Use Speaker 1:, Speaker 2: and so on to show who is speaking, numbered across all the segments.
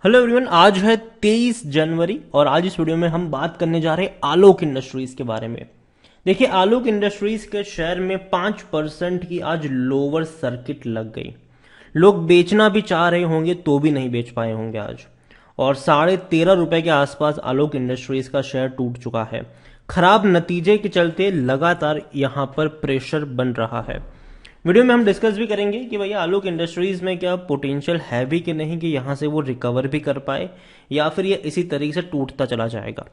Speaker 1: Hello everyone, आज है 23 जनवरी और आज इस वीडियो में हम बात करने जा रहे हैं आलोक इंडस्ट्रीज के बारे में। देखिए, आलोक इंडस्ट्रीज के शेयर में 5% की आज लोअर सर्किट लग गई। लोग बेचना भी चाह रहे होंगे तो भी नहीं बेच पाए होंगे आज। और 13.5 रुपए के आसपास आलोक इंडस्ट्रीज का शेयर टूट चुका है। खराब नतीजे के चलते लगातार यहां पर प्रेशर बन रहा है। वीडियो में हम डिस्कस भी करेंगे कि भैया आलोक इंडस्ट्रीज में क्या पोटेंशियल है भी कि नहीं, कि यहां से वो रिकवर भी कर पाए या फिर ये इसी तरीके से टूटता चला जाएगा।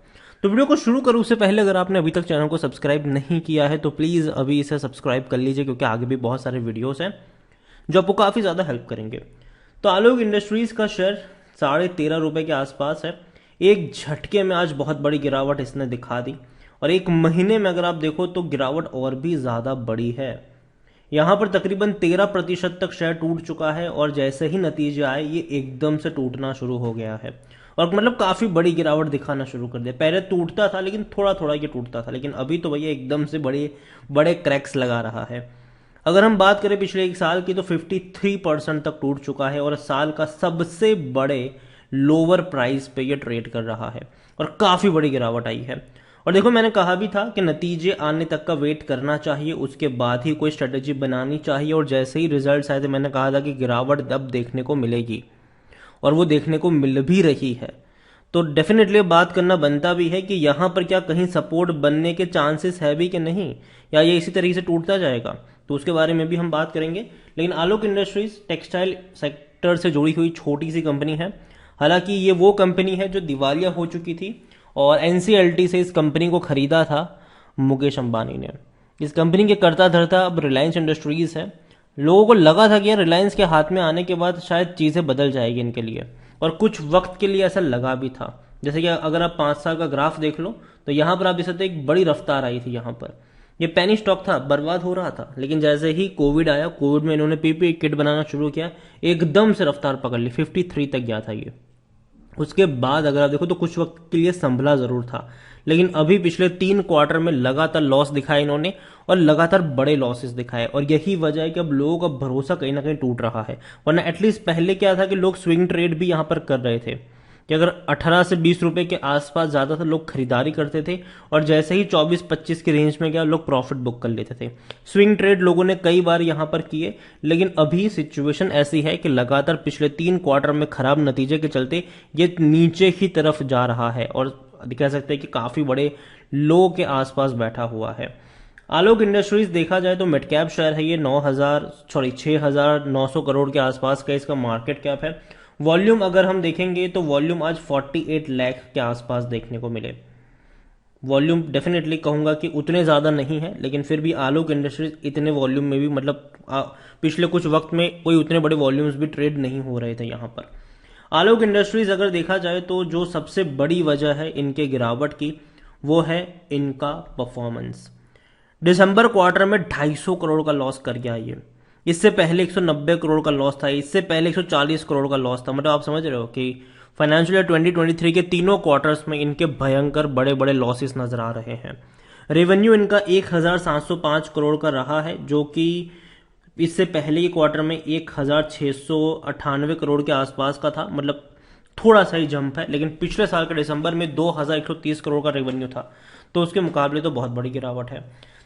Speaker 1: तो वीडियो को शुरू करूं उससे पहले अगर आपने अभी तक चैनल को सब्सक्राइब नहीं किया है तो प्लीज अभी इसे सब्सक्राइब कर लीजिए, क्योंकि आगे भी बहुत सारे वीडियोस हैं जो आपको काफी ज्यादा हेल्प करेंगे। तो आलोक इंडस्ट्रीज का शेयर 13.5 रुपए के आसपास है। एक झटके में आज बहुत बड़ी गिरावट इसने दिखा दी और एक महीने में अगर आप देखो तो गिरावट और भी ज्यादा बड़ी है। यहां पर तकरीबन 13% तक शेयर टूट चुका है और जैसे ही नतीजे आए ये एकदम से टूटना शुरू हो गया है और मतलब काफी बड़ी गिरावट दिखाना शुरू कर दिया। पहले टूटता था लेकिन थोड़ा थोड़ा ये टूटता था, लेकिन अभी तो भैया एकदम से बड़े बड़े क्रैक्स लगा रहा है। अगर हम बात करें पिछले एक साल की तो 53% तक टूट चुका है और साल का सबसे बड़े लोअर प्राइस पे ये ट्रेड कर रहा है और काफी बड़ी गिरावट आई है। और देखो, मैंने कहा भी था कि नतीजे आने तक का वेट करना चाहिए, उसके बाद ही कोई स्ट्रेटेजी बनानी चाहिए। और जैसे ही रिजल्ट्स आए थे मैंने कहा था कि गिरावट अब देखने को मिलेगी और वो देखने को मिल भी रही है। तो डेफिनेटली बात करना बनता भी है कि यहां पर क्या कहीं सपोर्ट बनने के चांसेस है भी कि नहीं, या ये इसी तरीके से टूटता जाएगा, तो उसके बारे में भी हम बात करेंगे। लेकिन आलोक इंडस्ट्रीज टेक्सटाइल सेक्टर से जुड़ी हुई छोटी सी कंपनी है। हालांकि ये वो कंपनी है जो दिवालिया हो चुकी थी और एनसीएलटी से इस कंपनी को खरीदा था मुकेश अंबानी ने। इस कंपनी के करता धरता अब रिलायंस इंडस्ट्रीज है। लोगों को लगा था कि रिलायंस के हाथ में आने के बाद शायद चीजें बदल जाएगी इनके लिए, और कुछ वक्त के लिए ऐसा लगा भी था। जैसे कि अगर आप 5 साल का ग्राफ देख लो तो यहां पर आप देख सकते एक बड़ी रफ्तार आई थी। यहां पर ये पेनी स्टॉक था, बर्बाद हो रहा था, लेकिन जैसे ही कोविड आया, कोविड में इन्होंने पीपीई किट बनाना शुरू किया, एकदम से रफ्तार पकड़ ली, 53 तक गया था ये। उसके बाद अगर आप देखो तो कुछ वक्त के लिए संभला जरूर था, लेकिन अभी पिछले 3 क्वार्टर में लगातार लॉस दिखाए इन्होंने और लगातार बड़े लॉसेस दिखाए। और यही वजह है कि अब लोगों का भरोसा कहीं ना कहीं टूट रहा है। वरना एटलीस्ट पहले क्या था कि लोग स्विंग ट्रेड भी यहां पर कर रहे थे कि अगर 18 से 20 रुपए के आसपास ज्यादातर लोग खरीदारी करते थे और जैसे ही 24-25 की रेंज में गया लोग प्रॉफिट बुक कर लेते थे। स्विंग ट्रेड लोगों ने कई बार यहां पर किए, लेकिन अभी सिचुएशन ऐसी है कि लगातार पिछले 3 क्वार्टर में खराब नतीजे के चलते ये नीचे की तरफ जा रहा है और कह सकते हैं कि काफी बड़े लो के आसपास बैठा हुआ है। आलोक इंडस्ट्रीज देखा जाए तो मिड कैप शेयर है ये, 6,900 करोड़ के आसपास का इसका मार्केट कैप है। वॉल्यूम अगर हम देखेंगे तो वॉल्यूम आज 48 लाख के आसपास देखने को मिले। वॉल्यूम डेफिनेटली कहूंगा कि उतने ज्यादा नहीं है, लेकिन फिर भी आलोक इंडस्ट्रीज इतने वॉल्यूम में भी मतलब पिछले कुछ वक्त में कोई उतने बड़े वॉल्यूम्स भी ट्रेड नहीं हो रहे थे यहां पर। आलोक इंडस्ट्रीज अगर देखा जाए तो जो सबसे बड़ी वजह है इनके गिरावट की वो है इनका परफॉर्मेंस। दिसंबर क्वार्टर में 250 करोड़ का लॉस कर गया ये। इससे पहले 190 करोड़ का लॉस था, इससे पहले 140 करोड़ का लॉस था। मतलब आप समझ रहे हो कि फाइनेंशियल ईयर 2023 के तीनों क्वार्टर्स में इनके भयंकर बड़े बड़े लॉसेस नजर आ रहे हैं। रेवेन्यू इनका 1,705 करोड़ का रहा है, जो कि इससे पहले के क्वार्टर में 1,698 करोड़ के आसपास का था। मतलब थोड़ा सा ही जंप है, लेकिन पिछले साल के दिसंबर में 2,130 करोड़ का रेवेन्यू था, तो उसके मुकाबले तो बहुत बड़ी गिरावट है।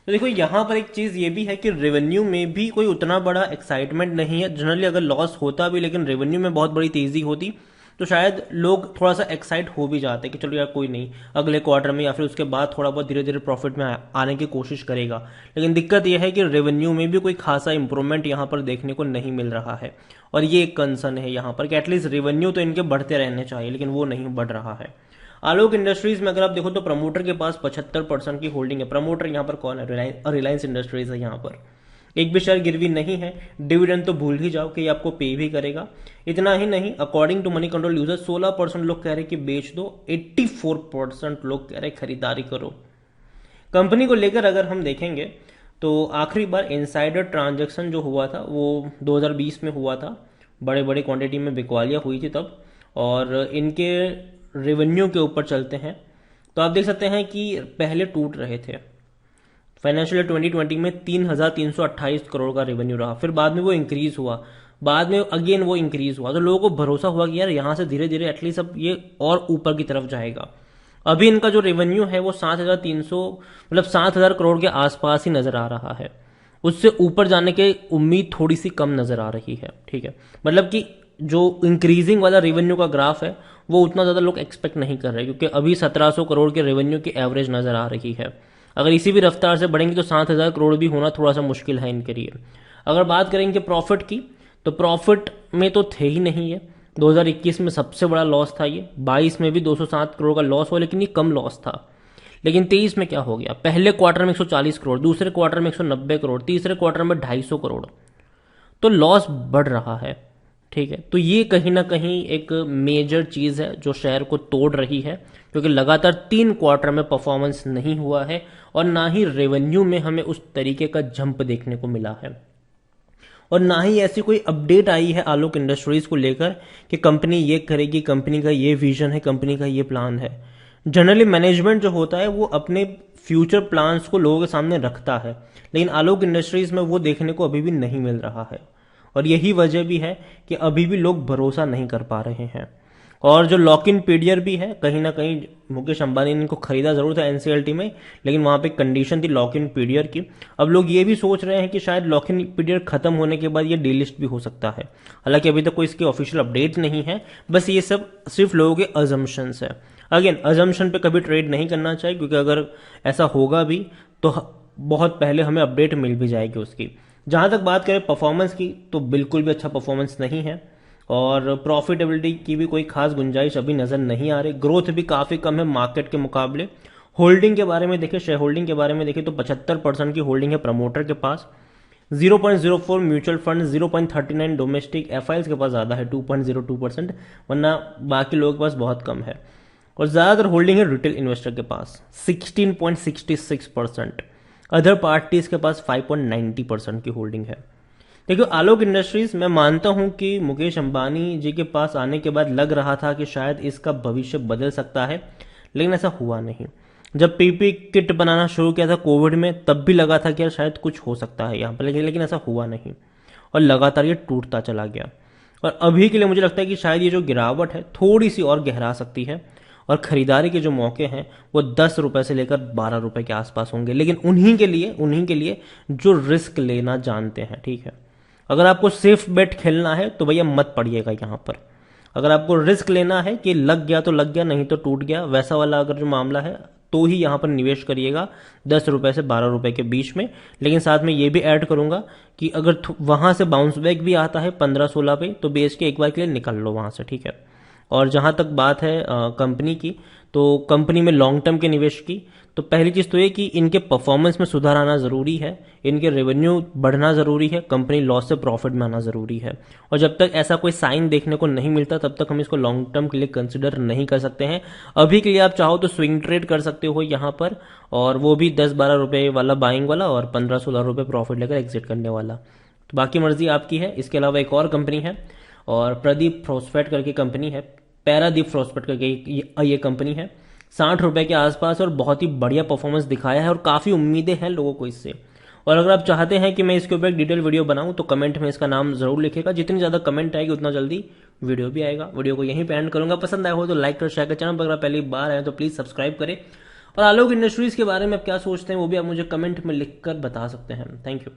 Speaker 1: तो देखो, यहां पर एक चीज ये भी है कि रेवेन्यू में भी कोई उतना बड़ा एक्साइटमेंट नहीं है। जनरली अगर लॉस होता भी लेकिन रेवेन्यू में बहुत बड़ी तेजी होती तो शायद लोग थोड़ा सा एक्साइट हो भी जाते कि चलो यार कोई नहीं, अगले क्वार्टर में या फिर उसके बाद थोड़ा बहुत धीरे धीरे प्रॉफिट में आने की कोशिश करेगा। लेकिन दिक्कत यह है कि रेवेन्यू में भी कोई खासा इंप्रूवमेंट यहां पर देखने को नहीं मिल रहा है और ये एक कंसर्न है यहां पर कि एटलीस्ट रेवेन्यू तो इनके बढ़ते रहने चाहिए, लेकिन वो नहीं बढ़ रहा है। आलोक इंडस्ट्रीज में अगर आप देखो तो प्रमोटर के पास 75% की होल्डिंग है। प्रमोटर यहाँ पर कौन है? रिलायंस इंडस्ट्रीज है। यहाँ पर एक भी शेयर गिरवी नहीं है। डिविडेंड तो भूल ही जाओ कि ये आपको पे भी करेगा। इतना ही नहीं, according to Moneycontrol user 16% लोग कह रहे कि बेच दो, 84% लोग कह रहे खरीदारी करो। कंपनी को लेकर अगर हम देखेंगे तो आखिरी बार इनसाइडर ट्रांजेक्शन जो हुआ था वो 2020 में हुआ था। बड़े बड़े क्वांटिटी में बिकवालियां हुई थी तब। और इनके रेवेन्यू के ऊपर चलते हैं तो आप देख सकते हैं कि पहले टूट रहे थे। फाइनेंशियल ईयर 2020 में 3,328 करोड़ का रेवेन्यू रहा, फिर बाद में वो इंक्रीज हुआ बाद में अगेन वो इंक्रीज हुआ, तो लोगों को भरोसा हुआ कि यार यहाँ से धीरे धीरे एटलीस्ट अब ये और ऊपर की तरफ जाएगा। अभी इनका जो रेवेन्यू है वो 7,300 मतलब 7,000 करोड़ के आसपास ही नजर आ रहा है। उससे ऊपर जाने की उम्मीद थोड़ी सी कम नजर आ रही है। ठीक है, मतलब कि जो इंक्रीजिंग वाला रेवेन्यू का ग्राफ है वो उतना ज्यादा लोग एक्सपेक्ट नहीं कर रहे, क्योंकि अभी 1,700 करोड़ के रेवेन्यू की एवरेज नजर आ रही है। अगर इसी भी रफ्तार से बढ़ेंगे तो 7,000 करोड़ भी होना थोड़ा सा मुश्किल है इनके लिए। अगर बात करेंगे प्रॉफिट की, तो प्रॉफिट में तो थे ही नहीं है। 2021 में सबसे बड़ा लॉस था ये, 22 में भी 207 करोड़ का लॉस हुआ, लेकिन ये कम लॉस था। लेकिन 23 में क्या हो गया, पहले क्वार्टर में 140 करोड़, दूसरे क्वार्टर में 190 करोड़, तीसरे क्वार्टर में 250 करोड़, तो लॉस बढ़ रहा है। ठीक है, तो ये कहीं ना कहीं एक मेजर चीज है जो शेयर को तोड़ रही है, क्योंकि लगातार 3 क्वार्टर में परफॉर्मेंस नहीं हुआ है और ना ही रेवेन्यू में हमें उस तरीके का जंप देखने को मिला है, और ना ही ऐसी कोई अपडेट आई है आलोक इंडस्ट्रीज को लेकर कि कंपनी ये करेगी, कंपनी का ये विजन है, कंपनी का ये प्लान है। जनरली मैनेजमेंट जो होता है वो अपने फ्यूचर प्लान्स को लोगों के सामने रखता है, लेकिन आलोक इंडस्ट्रीज में वो देखने को अभी भी नहीं मिल रहा है, और यही वजह भी है कि अभी भी लोग भरोसा नहीं कर पा रहे हैं। और जो लॉक इन पीरियड भी है, कहीं ना कहीं मुकेश अंबानी ने इनको खरीदा जरूर था एनसीएलटी में, लेकिन वहां पे कंडीशन थी लॉक इन पीरियड की। अब लोग ये भी सोच रहे हैं कि शायद लॉक इन पीरियड खत्म होने के बाद ये डीलिस्ट भी हो सकता है। हालांकि अभी तक कोई इसकी ऑफिशियल अपडेट नहीं है, बस ये सब सिर्फ लोगों के अजम्पशंस है। अगेन अजम्पशन पे कभी ट्रेड नहीं करना चाहिए, क्योंकि अगर ऐसा होगा भी तो बहुत पहले हमें अपडेट मिल भी जाएगी उसकी। जहां तक बात करें परफॉर्मेंस की, तो बिल्कुल भी अच्छा परफॉर्मेंस नहीं है, और प्रॉफिटेबिलिटी की भी कोई खास गुंजाइश अभी नजर नहीं आ रही। ग्रोथ भी काफी कम है मार्केट के मुकाबले। होल्डिंग के बारे में देखें, शेयर होल्डिंग के बारे में देखें तो 75% की होल्डिंग है प्रमोटर के पास, 0.04 म्यूचुअल फंड, 0.39 डोमेस्टिक, एफआईएल्स के पास ज्यादा है 2.02%, वरना बाकी लोगों के पास बहुत कम है। और ज्यादातर होल्डिंग है रिटेल इन्वेस्टर के पास 16.66%, अदर पार्टीज के पास 5.90% की होल्डिंग है। देखो आलोक इंडस्ट्रीज, मैं मानता हूं कि मुकेश अंबानी जी के पास आने के बाद लग रहा था कि शायद इसका भविष्य बदल सकता है, लेकिन ऐसा हुआ नहीं। जब पीपी किट बनाना शुरू किया था कोविड में, तब भी लगा था कि यार शायद कुछ हो सकता है यहाँ पर, लेकिन ऐसा हुआ नहीं, और लगातार ये टूटता चला गया। और अभी के लिए मुझे लगता है कि शायद ये जो गिरावट है थोड़ी सी और गहरा सकती है, और खरीदारी के जो मौके हैं वो 10 रुपए से लेकर 12 रुपए के आसपास होंगे, लेकिन उन्हीं के लिए जो रिस्क लेना जानते हैं। ठीक है, अगर आपको सेफ बेट खेलना है तो भैया मत पड़िएगा यहां पर। अगर आपको रिस्क लेना है कि लग गया तो लग गया, नहीं तो टूट गया, वैसा वाला अगर जो मामला है, तो ही यहां पर निवेश करिएगा 10 रुपए से 12 रुपए के बीच में। लेकिन साथ में ये भी ऐड करूंगा कि अगर वहां से बाउंस बैक भी आता है 15-16 पे, तो बेच के एक बार के लिए निकल लो वहां से। ठीक है, और जहां तक बात है कंपनी की, तो कंपनी में लॉन्ग टर्म के निवेश की, तो पहली चीज तो ये कि इनके परफॉर्मेंस में सुधार आना जरूरी है, इनके रेवेन्यू बढ़ना जरूरी है, कंपनी लॉस से प्रॉफिट में आना जरूरी है। और जब तक ऐसा कोई साइन देखने को नहीं मिलता तब तक हम इसको लॉन्ग टर्म के लिए कंसिडर नहीं कर सकते हैं। अभी के लिए आप चाहो तो स्विंग ट्रेड कर सकते हो यहाँ पर, और वो भी 10-12 रुपए वाला बाइंग वाला और 15-16 रुपए प्रॉफिट लेकर एग्जिट करने वाला, तो बाकी मर्जी आपकी है। इसके अलावा एक और कंपनी है, और प्रदीप फ्रॉस्पेट करके कंपनी है, पैरादीप फ्रॉस्पेट करके ये कंपनी है, 60 रुपए के आसपास, और बहुत ही बढ़िया परफॉर्मेंस दिखाया है और काफी उम्मीदें हैं लोगों को इससे। और अगर आप चाहते हैं कि मैं इसके ऊपर एक डिटेल वीडियो बनाऊं तो कमेंट में इसका नाम जरूर लिखेगा, जितनी ज्यादा कमेंट आएगी उतना जल्दी वीडियो भी आएगा। वीडियो को यहीं पे एंड करूंगा, पसंद आया हो तो लाइक कर, शेयर कर, चैनल पर अगर पहली बार आए तो प्लीज सब्सक्राइब करें। और आलोक इंडस्ट्रीज के बारे में आप क्या सोचते हैं वो भी आप मुझे कमेंट में लिखकर बता सकते हैं। Thank you.